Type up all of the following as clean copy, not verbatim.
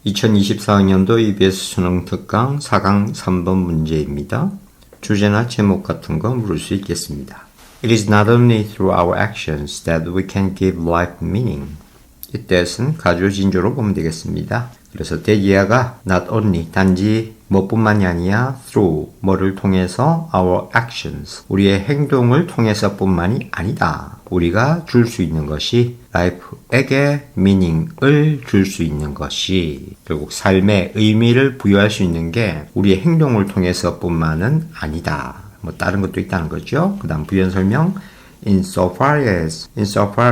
2024학년도 EBS 수능 특강 4강 3번 문제입니다. 주제나 제목 같은 거 물을 수 있겠습니다. It is not only through our actions that we can give life meaning. 이때는 가주진조로 보면 되겠습니다. 그래서 대기하가 not only 단지 뭐뿐만이 아니야 through 뭐를 통해서 our actions 우리의 행동을 통해서 뿐만이 아니다. 우리가 줄 수 있는 것이 life에게 meaning을 줄 수 있는 것이 결국 삶에 의미를 부여할 수 있는 게 우리의 행동을 통해서 뿐만은 아니다. 뭐 다른 것도 있다는 거죠. 그 다음 부연 설명 insofar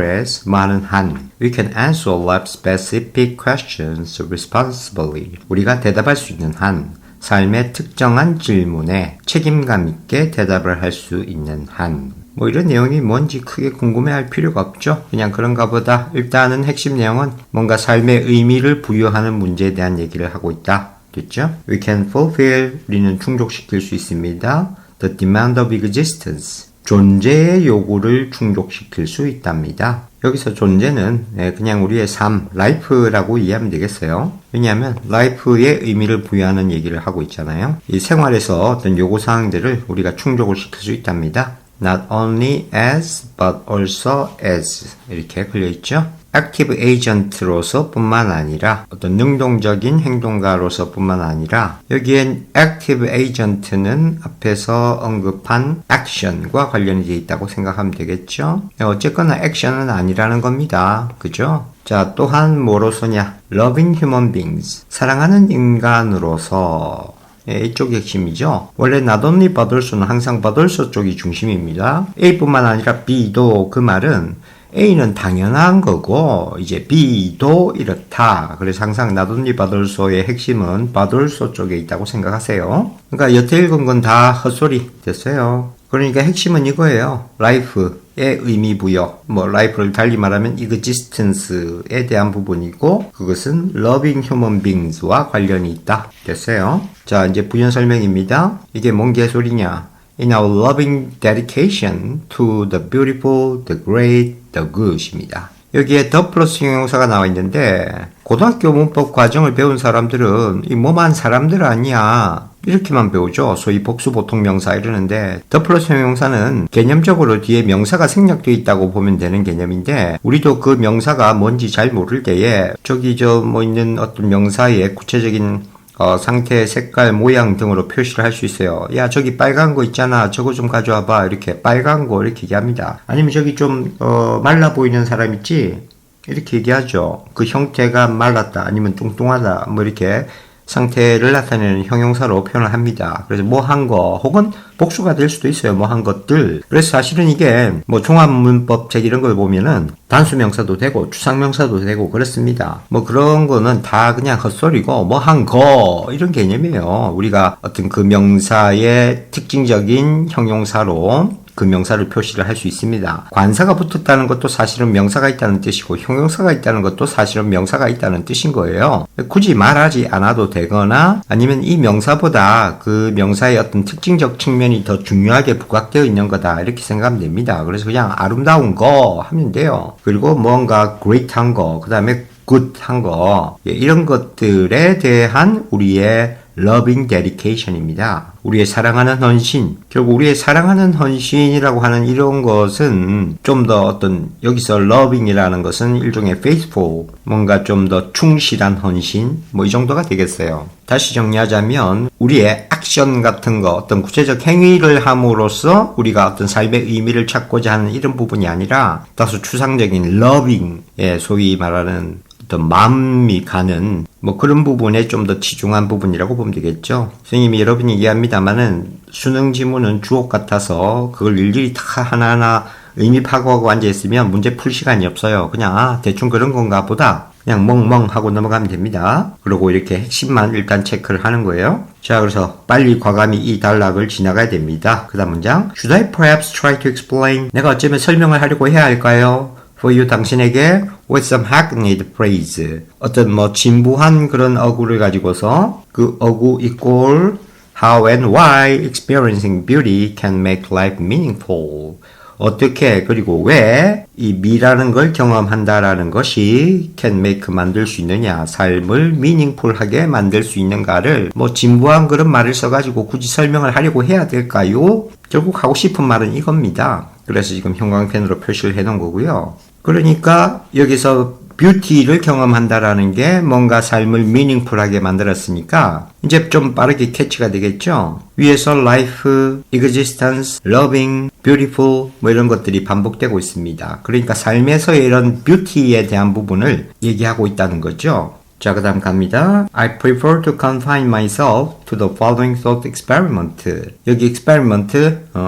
as 많은 한 we can answer life specific questions responsibly 우리가 대답할 수 있는 한 삶의 특정한 질문에 책임감 있게 대답을 할 수 있는 한 뭐 이런 내용이 뭔지 크게 궁금해할 필요가 없죠. 그냥 그런가 보다. 일단은 핵심 내용은 뭔가 삶의 의미를 부여하는 문제에 대한 얘기를 하고 있다. 됐죠? We can fulfill 우리는 충족시킬 수 있습니다. The demand of existence 존재의 요구를 충족시킬 수 있답니다. 여기서 존재는 그냥 우리의 삶, life라고 이해하면 되겠어요. 왜냐하면 life에 의미를 부여하는 얘기를 하고 있잖아요. 이 생활에서 어떤 요구사항들을 우리가 충족을 시킬 수 있답니다. Not only as, but also as 이렇게 걸려있죠. Active agent로서 뿐만 아니라 어떤 능동적인 행동가로서 뿐만 아니라 여기엔 active agent는 앞에서 언급한 action과 관련이 되어 있다고 생각하면 되겠죠. 어쨌거나 action은 아니라는 겁니다. 그죠? 자, 또한 뭐로서냐? Loving human beings 사랑하는 인간으로서 이쪽이 핵심이죠. 원래 not only but also는 항상 but also 쪽이 중심입니다. A뿐만 아니라 B도 그 말은 A는 당연한 거고 이제 B도 이렇다. 그래서 항상 not only but also의 핵심은 but also 쪽에 있다고 생각하세요. 그러니까 여태 읽은 건 다 헛소리 됐어요. 그러니까 핵심은 이거예요. life의 의미 부여. 뭐 life를 달리 말하면 existence에 대한 부분이고 그것은 loving human beings와 관련이 있다. 됐어요. 자, 이제 부연 설명입니다. 이게 뭔 개소리냐? In our loving dedication to the beautiful, the great, the good입니다. 여기에 the 플러스 형용사가 나와 있는데 고등학교 문법 과정을 배운 사람들은 이 뭐만 사람들 아니야 이렇게만 배우죠. 소위 복수 보통 명사 이러는데 the 플러스 형용사는 개념적으로 뒤에 명사가 생략되어 있다고 보면 되는 개념인데 우리도 그 명사가 뭔지 잘 모를 때에 저기 뭐 있는 어떤 명사의 구체적인 상태, 색깔, 모양 등으로 표시를 할 수 있어요. 야, 저기 빨간 거 있잖아. 저거 좀 가져와봐. 이렇게 빨간 거 이렇게 얘기합니다. 아니면 저기 좀 말라 보이는 사람 있지? 이렇게 얘기하죠. 그 형태가 말랐다. 아니면 뚱뚱하다. 뭐 이렇게 상태를 나타내는 형용사로 표현을 합니다. 그래서 뭐 한 거 혹은 복수가 될 수도 있어요. 뭐 한 것들. 그래서 사실은 이게 뭐 종합문법책 이런 걸 보면은 단수명사도 되고 추상명사도 되고 그렇습니다. 뭐 그런 거는 다 그냥 헛소리고 뭐 한 거 이런 개념이에요. 우리가 어떤 그 명사의 특징적인 형용사로 그 명사를 표시를 할 수 있습니다. 관사가 붙었다는 것도 사실은 명사가 있다는 뜻이고 형용사가 있다는 것도 사실은 명사가 있다는 뜻인 거예요. 굳이 말하지 않아도 되거나 아니면 이 명사보다 그 명사의 어떤 특징적 측면이 더 중요하게 부각되어 있는 거다 이렇게 생각하면 됩니다. 그래서 그냥 아름다운 거 하면 돼요. 그리고 뭔가 great한 거, 그 다음에 good한 거 이런 것들에 대한 우리의 loving dedication입니다. 우리의 사랑하는 헌신. 결국 우리의 사랑하는 헌신이라고 하는 이런 것은 좀 더 어떤 여기서 loving이라는 것은 일종의 faithful 뭔가 좀 더 충실한 헌신 뭐 이 정도가 되겠어요. 다시 정리하자면 우리의 액션 같은 거 어떤 구체적 행위를 함으로써 우리가 어떤 삶의 의미를 찾고자 하는 이런 부분이 아니라 다소 추상적인 loving 소위 말하는 어떤 마음이 가는 뭐 그런 부분에 좀 더 치중한 부분이라고 보면 되겠죠. 선생님이 여러분이 이해합니다만은 수능 지문은 주옥 같아서 그걸 일일이 다 하나하나 의미 파고하고 앉아있으면 문제 풀 시간이 없어요. 그냥 대충 그런 건가 보다 그냥 멍멍 하고 넘어가면 됩니다. 그리고 이렇게 핵심만 일단 체크를 하는 거예요. 자, 그래서 빨리 과감히 이 단락을 지나가야 됩니다. 그 다음 문장 Should I perhaps try to explain? 내가 어쩌면 설명을 하려고 해야 할까요? For you 당신에게 with some hackneyed phrase 어떤 뭐 진부한 그런 어구를 가지고서 그 어구 equal how and why experiencing beauty can make life meaningful 어떻게 그리고 왜 이 미라는 걸 경험한다라는 것이 can make 만들 수 있느냐 삶을 meaningful하게 만들 수 있는가를 뭐 진부한 그런 말을 써가지고 굳이 설명을 하려고 해야 될까요? 결국 하고 싶은 말은 이겁니다. 그래서 지금 형광펜으로 표시를 해 놓은 거고요. 그러니까 여기서 뷰티를 경험한다라는 게 뭔가 삶을 meaningful하게 만들었으니까 이제 좀 빠르게 캐치가 되겠죠. 위에서 life, existence, loving, beautiful 뭐 이런 것들이 반복되고 있습니다. 그러니까 삶에서의 이런 뷰티에 대한 부분을 얘기하고 있다는 거죠. 자, 그 다음 갑니다. I prefer to confine myself to the following thought experiment. 여기 experiment,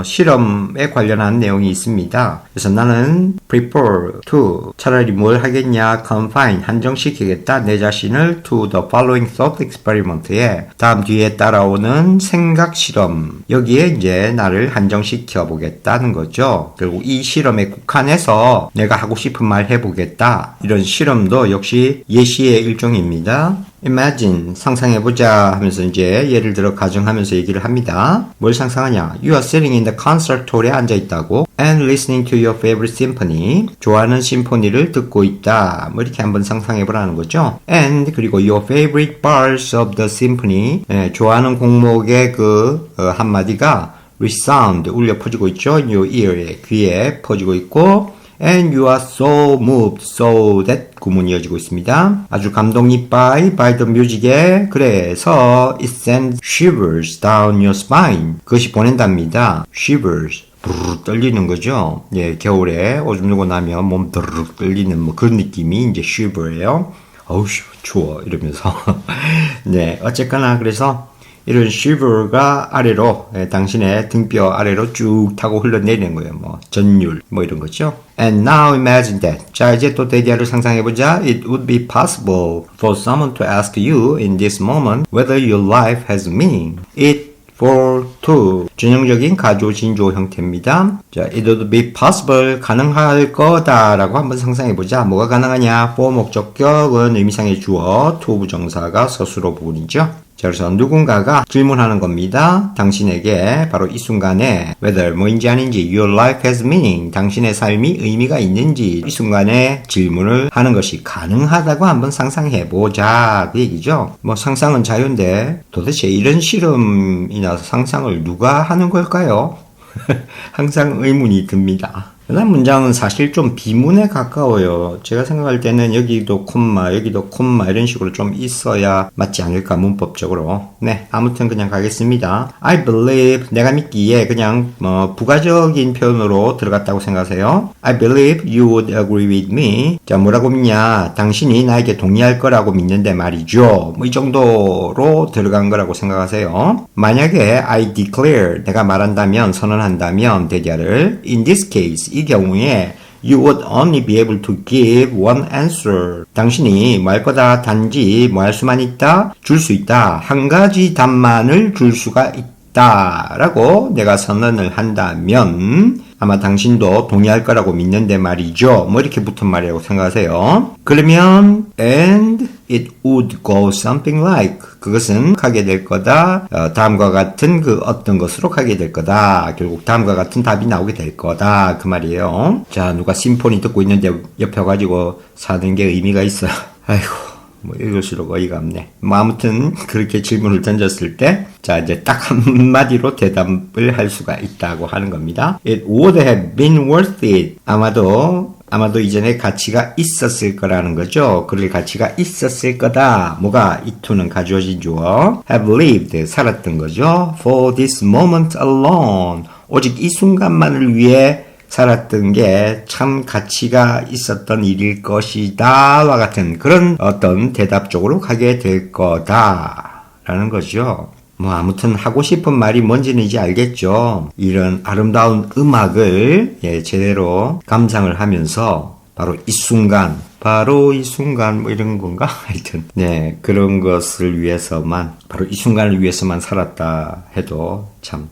실험에 관련한 내용이 있습니다. 그래서 나는 prefer to, 차라리 뭘 하겠냐, confine, 한정시키겠다, 내 자신을 to the following thought experiment에 다음 뒤에 따라오는 생각 실험, 여기에 이제 나를 한정시켜 보겠다는 거죠. 결국 이 실험에 국한해서 내가 하고 싶은 말 해보겠다. 이런 실험도 역시 예시의 일종입니다. Imagine, 상상해보자 하면서 이제 예를 들어 가정하면서 얘기를 합니다. 뭘 상상하냐? You are sitting in the concert hall에 앉아있다고 and listening to your favorite symphony. 좋아하는 심포니를 듣고 있다. 뭐 이렇게 한번 상상해보라는 거죠. And 그리고 your favorite parts of the symphony. 좋아하는 곡목의 그 한마디가 resound, 울려 퍼지고 있죠. In your ear에, 귀에 퍼지고 있고 And you are so moved, so that 구문이 이어지고 있습니다. 아주 감동이 by the music에 그래서 it sends shivers down your spine. 그것이 보낸답니다. shivers. 부르르 떨리는 거죠. 예, 겨울에 오줌 누고 나면 몸 드르륵 떨리는 뭐 그런 느낌이 이제 shiver예요. 어우, 추워. 이러면서. 네, 어쨌거나 그래서 이런 shiver가 아래로 당신의 등뼈 아래로 쭉 타고 흘러내리는 거예요. 뭐 전율 뭐 이런 거죠. And now imagine that. 자 이제 또 대디아를 상상해보자. It would be possible for someone to ask you in this moment whether your life has meaning. It for to 전형적인 가조 진조 형태입니다. 자, it would be possible 가능할 거다라고 한번 상상해보자. 뭐가 가능하냐? for 목적격은 의미상의 주어, to 부정사가 서술어 부분이죠. 자, 그래서 누군가가 질문하는 겁니다. 당신에게 바로 이 순간에 whether 뭐인지 아닌지 your life has meaning 당신의 삶이 의미가 있는지 이 순간에 질문을 하는 것이 가능하다고 한번 상상해보자 그 얘기죠. 뭐 상상은 자유인데 도대체 이런 실험이나 상상을 누가 하는 걸까요? 항상 의문이 듭니다. 그다음 문장은 사실 좀 비문에 가까워요. 제가 생각할 때는 여기도 콤마 이런 식으로 좀 있어야 맞지 않을까 문법적으로. 네, 아무튼 그냥 가겠습니다. I believe 내가 믿기에 그냥 부가적인 표현으로 들어갔다고 생각하세요. I believe you would agree with me. 자, 뭐라고 믿냐? 당신이 나에게 동의할 거라고 믿는데 말이죠. 뭐 이 정도로 들어간 거라고 생각하세요. 만약에 I declare 내가 말한다면 선언한다면 대자를 in this case 이 경우에 you would only be able to give one answer. 당신이 뭐 할 거다 단지 뭐 할 수만 있다 줄 수 있다 한 가지 답만을 줄 수가 있다 라고 내가 선언을 한다면 아마 당신도 동의할 거라고 믿는데 말이죠. 뭐 이렇게 붙은 말이라고 생각하세요. 그러면 and it would go something like 그것은 가게 될 거다. 다음과 같은 그 어떤 것으로 가게 될 거다. 결국 다음과 같은 답이 나오게 될 거다. 그 말이에요. 자, 누가 심포니 듣고 있는데 옆에 가지고 사는 게 의미가 있어요. 아이고. 뭐 읽을수록 어이가 없네. 뭐 아무튼 그렇게 질문을 던졌을 때 자 이제 딱 한마디로 대답을 할 수가 있다고 하는 겁니다. It would have been worth it. 아마도 이전에 가치가 있었을 거라는 거죠. 그럴 가치가 있었을 거다. 뭐가 이 to는 가주어진 주어 have lived 살았던 거죠. For this moment alone 오직 이 순간만을 위해 살았던 게 참 가치가 있었던 일일 것이다 와 같은 그런 어떤 대답 쪽으로 가게 될 거다 라는 거죠. 뭐 아무튼 하고 싶은 말이 뭔지는 이제 알겠죠. 이런 아름다운 음악을 제대로 감상을 하면서 바로 이 순간 뭐 이런 건가? 하여튼 네, 그런 것을 위해서만 바로 이 순간을 위해서만 살았다 해도 참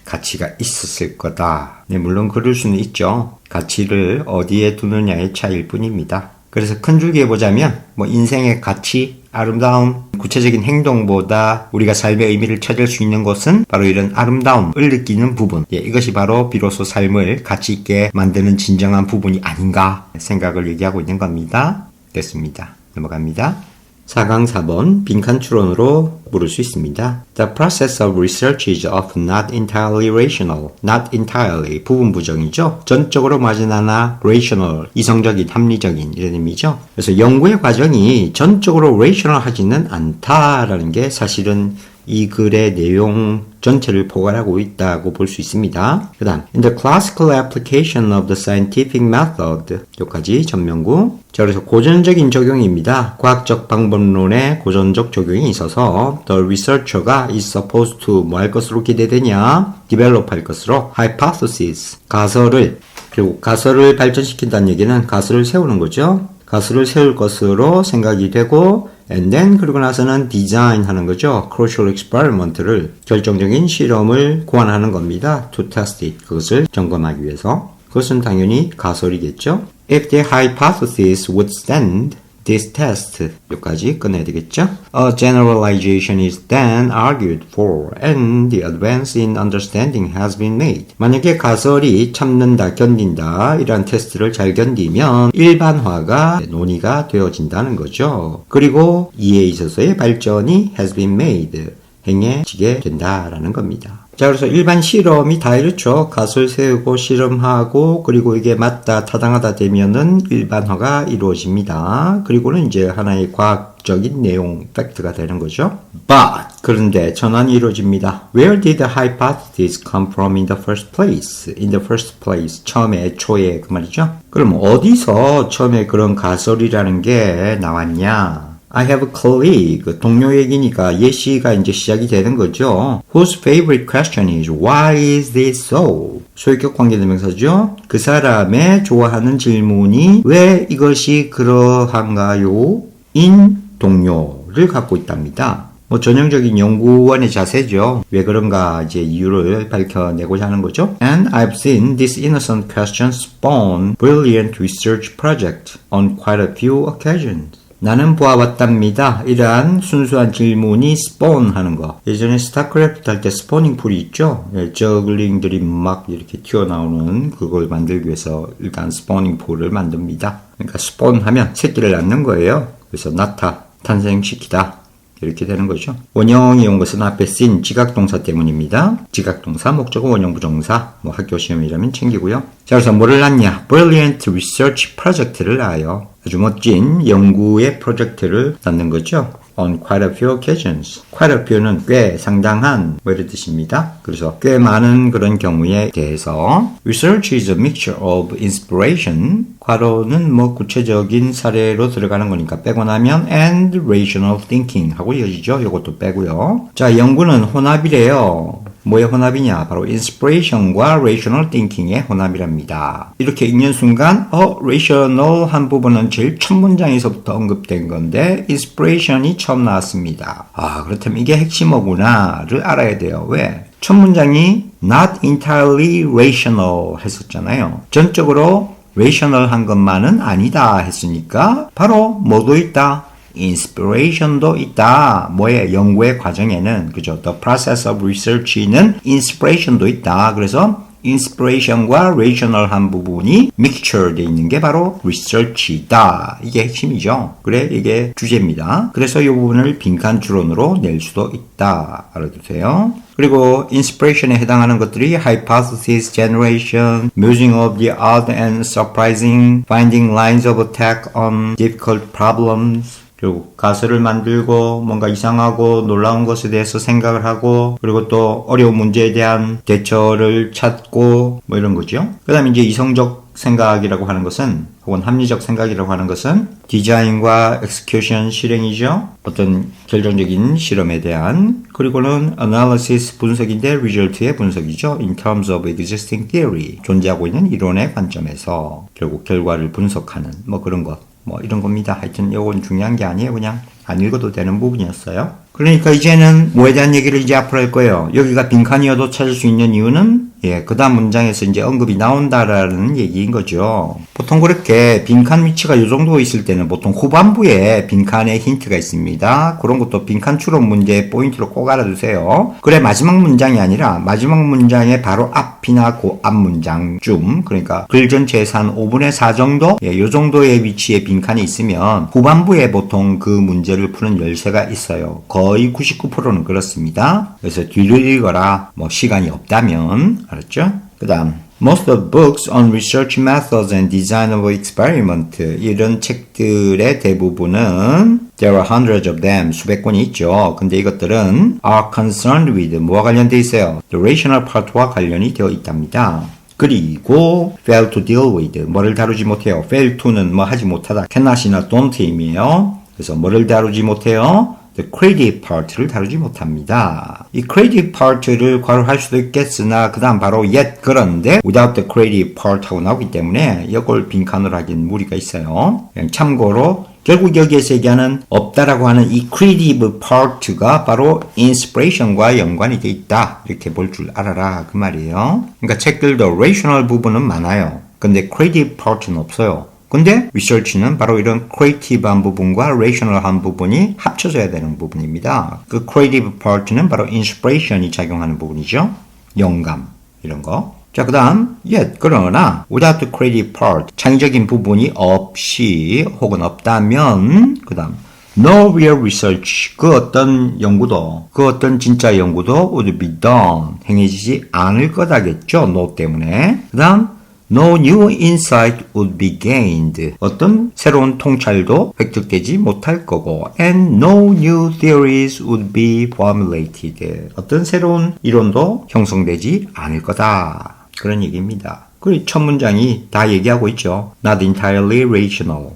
가치가 있었을 거다. 네, 물론 그럴 수는 있죠. 가치를 어디에 두느냐의 차이일 뿐입니다. 그래서 큰 줄기에 보자면 뭐 인생의 가치 아름다움, 구체적인 행동보다 우리가 삶의 의미를 찾을 수 있는 것은 바로 이런 아름다움을 느끼는 부분. 이것이 바로 비로소 삶을 가치 있게 만드는 진정한 부분이 아닌가 생각을 얘기하고 있는 겁니다. 됐습니다. 넘어갑니다. 4강 4번 빈칸 추론으로 물을 수 있습니다. The process of research is often not entirely rational. Not entirely 부분 부정이죠. 전적으로 맞은 않아 rational 이성적인 합리적인 이런 의미죠. 그래서 연구의 과정이 전적으로 rational하지는 않다라는 게 사실은 이 글의 내용 전체를 포괄하고 있다고 볼 수 있습니다. 그 다음 In the classical application of the scientific method 여기까지 전명구. 자, 그래서 고전적인 적용입니다. 과학적 방법론의 고전적 적용이 있어서 the researcher가 is supposed to 뭐 할 것으로 기대되냐? develop 할 것으로 hypothesis 가설을 그리고 가설을 발전시킨다는 얘기는 가설을 세우는 거죠. 가설을 세울 것으로 생각이 되고 and then 그러고 나서는 design 하는 거죠. crucial experiment를 결정적인 실험을 고안하는 겁니다. to test it 그것을 점검하기 위해서 그것은 당연히 가설이겠죠. If the hypothesis would stand this test 여기까지 끝내야 되겠죠. A generalization is then argued for and the advance in understanding has been made. 만약에 가설이 참는다, 견딘다 이런 테스트를 잘 견디면 일반화가 논의가 되어진다는 거죠. 그리고 이에 있어서의 발전이 has been made. 행해지게 된다라는 겁니다. 자, 그래서 일반 실험이 다 이렇죠. 가설 세우고 실험하고 그리고 이게 맞다, 타당하다 되면은 일반화가 이루어집니다. 그리고는 이제 하나의 과학적인 내용, 팩트가 되는 거죠. But 그런데 전환이 이루어집니다. Where did the hypothesis come from in the first place? In the first place. 처음에, 애초에 그 말이죠. 그럼 어디서 처음에 그런 가설이라는 게 나왔냐? I have a colleague. 동료 얘기니까 예시가 이제 시작이 되는 거죠. Whose favorite question is why is this so? 소유격 관계대명사죠. 그 사람의 좋아하는 질문이 왜 이것이 그러한가요? 인 동료를 갖고 있답니다. 뭐 전형적인 연구원의 자세죠. 왜 그런가 이제 이유를 밝혀내고자 하는 거죠. And I've seen this innocent question spawn brilliant research project on quite a few occasions. 나는 보아봤답니다. 이러한 순수한 질문이 스폰 하는 거. 예전에 스타크래프트 할 때 스포닝 풀이 있죠? 저글링들이 막 이렇게 튀어나오는 그걸 만들기 위해서 일단 스포닝 풀을 만듭니다. 그러니까 스폰 하면 새끼를 낳는 거예요. 그래서 낳다, 탄생시키다. 이렇게 되는 거죠. 원형이 온 것은 앞에 쓴 지각동사 때문입니다. 지각동사, 목적어, 원형, 부정사. 뭐 학교 시험이라면 챙기고요. 자, 그래서 뭐를 낳냐? Brilliant Research Project를 낳아요. 아주 멋진 연구의 프로젝트를 낳는 거죠. On quite a few occasions. Quite a few는 꽤, 상당한 뭐 이런 뜻입니다. 그래서 꽤 많은 그런 경우에 대해서 Research is a mixture of inspiration. 괄호는 뭐 구체적인 사례로 들어가는 거니까 빼고 나면 and rational thinking 하고 이어지죠. 이것도 빼고요. 자, 연구는 혼합이래요. 뭐의 혼합이냐? 바로 inspiration과 rational thinking의 혼합이랍니다. 이렇게 읽는 순간 rational 한 부분은 제일 첫 문장에서부터 언급된 건데 inspiration이 처음 나왔습니다. 아, 그렇다면 이게 핵심어구나를 알아야 돼요. 왜? 첫 문장이 not entirely rational 했었잖아요. 전적으로 rational 한 것만은 아니다 했으니까 바로 뭐도 있다? inspiration도 있다. 뭐의 연구의 과정에는 그죠? The process of research는 inspiration도 있다. 그래서 inspiration과 rational한 부분이 mixture 돼 있는 게 바로 research이다. 이게 핵심이죠. 그래, 이게 주제입니다. 그래서 이 부분을 빈칸 추론으로 낼 수도 있다. 알아두세요. 그리고 inspiration에 해당하는 것들이 hypothesis generation, musing of the odd and surprising, finding lines of attack on difficult problems, 그리고 가설을 만들고 뭔가 이상하고 놀라운 것에 대해서 생각을 하고 그리고 또 어려운 문제에 대한 대처를 찾고 뭐 이런 거죠. 그 다음에 이제 이성적 생각이라고 하는 것은 혹은 합리적 생각이라고 하는 것은 디자인과 execution 실행이죠. 어떤 결정적인 실험에 대한 그리고는 analysis 분석인데 result의 분석이죠. in terms of existing theory 존재하고 있는 이론의 관점에서 결국 결과를 분석하는 뭐 그런 것 뭐 이런 겁니다. 하여튼 이건 중요한 게 아니에요. 그냥 안 읽어도 되는 부분이었어요. 그러니까 이제는 뭐에 대한 얘기를 이제 앞으로 할 거예요. 여기가 빈칸이어도 찾을 수 있는 이유는 그 다음 문장에서 이제 언급이 나온다라는 얘기인 거죠. 보통 그렇게 빈칸 위치가 이 정도 있을 때는 보통 후반부에 빈칸에 힌트가 있습니다. 그런 것도 빈칸 추론 문제의 포인트로 꼭 알아두세요. 그래 마지막 문장이 아니라 마지막 문장의 바로 앞이나 그 앞 문장쯤, 그러니까 글 전체에서 한 5분의 4 정도? 이 정도의 위치에 빈칸이 있으면 후반부에 보통 그 문제를 푸는 열쇠가 있어요. 거의 99%는 그렇습니다. 그래서 뒤를 읽어라, 뭐 시간이 없다면, 알았죠? 그 다음 Most of books on research methods and design of experiment, 이런 책들의 대부분은 There are hundreds of them, 수백 권이 있죠. 근데 이것들은 are concerned with, 뭐와 관련되어 있어요? The rational part와 관련이 되어 있답니다. 그리고 fail to deal with, 뭐를 다루지 못해요? fail to는 뭐 하지 못하다, cannot이나 don't이며, 그래서 뭐를 다루지 못해요? The creative part를 다루지 못합니다. 이 creative part를 괄호할 수도 있겠으나 그 다음 바로 yet 그런데 without the creative part 하고 나오기 때문에 이걸 빈칸으로 하기엔 무리가 있어요. 그냥 참고로 결국 여기에서 얘기하는 없다라고 하는 이 creative part가 바로 inspiration과 연관이 돼 있다. 이렇게 볼 줄 알아라 그 말이에요. 그러니까 책들도 rational 부분은 많아요. 근데 creative part는 없어요. 근데 research는 바로 이런 creative한 부분과 rational한 부분이 합쳐져야 되는 부분입니다. 그 creative part는 바로 inspiration이 작용하는 부분이죠. 영감 이런 거. 자, 그 다음 yet 그러나 without the creative part, 창의적인 부분이 없이 혹은 없다면 그 다음 no real research, 그 어떤 연구도, 그 어떤 진짜 연구도 would be done, 행해지지 않을 거다겠죠. no 때문에. 그 다음 No new insight would be gained. 어떤 새로운 통찰도 획득되지 못할 거고 and no new theories would be formulated. 어떤 새로운 이론도 형성되지 않을 거다. 그런 얘기입니다. 그리고 첫 문장이 다 얘기하고 있죠. Not entirely rational.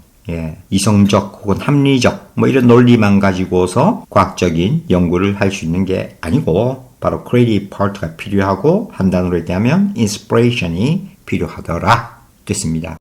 이성적 혹은 합리적 뭐 이런 논리만 가지고서 과학적인 연구를 할 수 있는 게 아니고 바로 creative part가 필요하고 한 단어로 얘기하면 inspiration이 필요하더라 됐습니다.